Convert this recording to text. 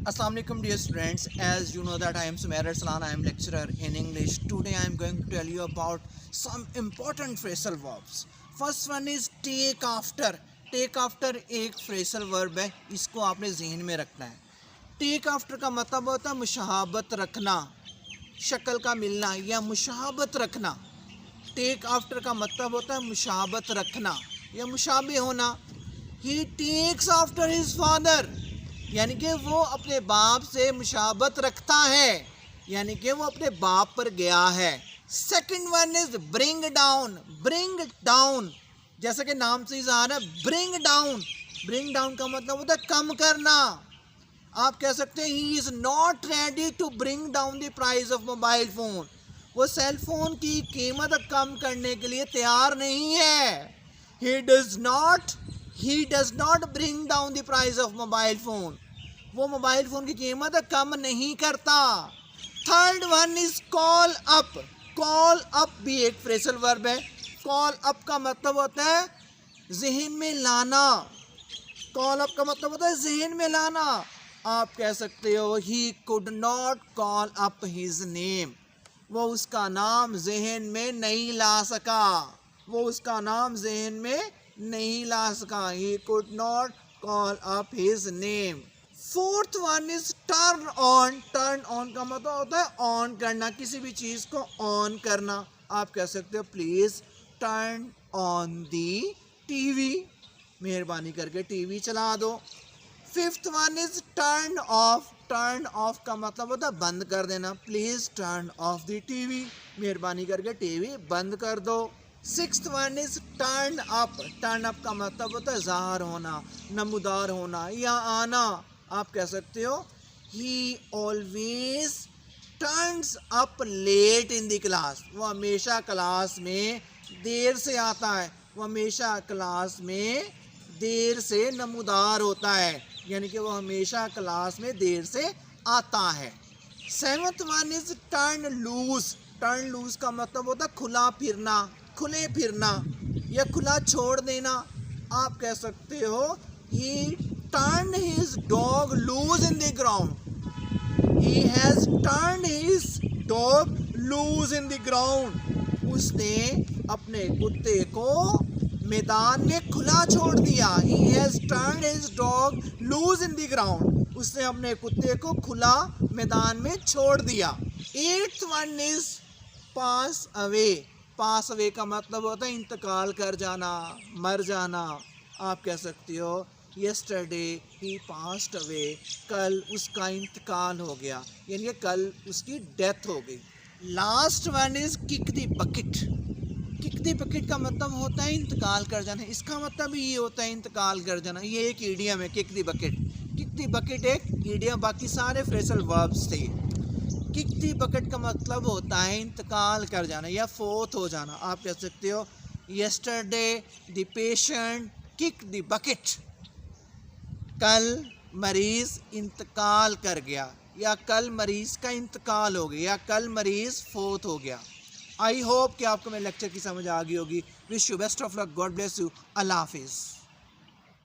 Assalamu alaikum dear students. As you know that I am Sumair Arsalan, I am lecturer in English. Today I am going to tell you about some important phrasal verbs. First one is take after. Take after एक phrasal verb है, इसको आपने जहन में रखना है. Take after का मतलब होता है मुशाहबत रखना, शक्ल का मिलना या मुशाहबत रखना. Take after का मतलब होता है मुशाहबत रखना या मुशाबे होना. He takes after his father, यानी कि वो अपने बाप से मुशाबत रखता है, यानी कि वो अपने बाप पर गया है. Second one is bring down. Bring down जैसा कि नाम से इज़हार है, ब्रिंग डाउन. ब्रिंग डाउन का मतलब होता है कम करना. आप कह सकते हैं he is not ready to bring down the price of mobile phone. वो सेल फोन की कीमत कम करने के लिए तैयार नहीं है. He does not bring down the price of mobile phone. वो मोबाइल फ़ोन की कीमत कम नहीं करता. Third one is call up. Call up भी एक फ्रेजल वर्ब है. कॉल अप का मतलब होता है जहन में लाना. कॉल अप का मतलब होता है जहन में लाना. आप कह सकते हो he could not call up his name. वो उसका नाम जहन में नहीं ला सका. वो उसका नाम जहन में नहीं ला सका. He could not call up his name. Fourth one is turn on. Turn on का मतलब होता है ऑन करना, किसी भी चीज़ को ऑन करना. आप कह सकते हो please turn on the TV. मेहरबानी करके टीवी चला दो. Fifth one is turn off. Turn off का मतलब होता है बंद कर देना. Please turn of the TV. मेहरबानी करके टीवी बंद कर दो. Sixth one is turn up. Turn up का मतलब होता है ज़ाहिर होना, नमूदार होना या आना. आप कह सकते हो he always turns up late in the class. वो हमेशा क्लास में देर से आता है. वो हमेशा क्लास में देर से नमूदार होता है, यानी कि वो हमेशा क्लास में देर से आता है. Seventh one is turn loose. Turn loose का मतलब होता है खुला फिरना, खुले फिरना या खुला छोड़ देना. आप कह सकते हो ही turned his dog loose in the ground. He has turned his dog loose in the ground. उसने अपने कुत्ते को मैदान में खुला छोड़ दिया. He has turned his dog loose in the ground. उसने अपने कुत्ते को खुला मैदान में छोड़ दिया. Eighth one is pass away. Pass away का मतलब होता है इंतकाल कर जाना, मर जाना. आप कह सकते हो yesterday he passed away. कल उसका इंतकाल हो गया, यानी कि कल उसकी डेथ हो गई. Last one is kick the bucket. Kick the bucket का मतलब होता है इंतकाल कर जाना. इसका मतलब ये होता है इंतकाल कर जाना. ये एक ईडियम है kick the bucket. Kick the bucket एक ईडियम, बाकी सारे फ्रेजल वर्ब्स थे. किक द बकेट का मतलब होता है इंतकाल कर जाना या फोत हो जाना. आप कह सकते हो yesterday the patient kicked the bucket. कल मरीज़ इंतकाल कर गया या कल मरीज़ का इंतकाल हो गया या कल मरीज़ फोत हो गया. आई होप कि आपको मेरे लेक्चर की समझ आ गई होगी. Wish you best of luck. God bless you. अल्लाह हाफिज़.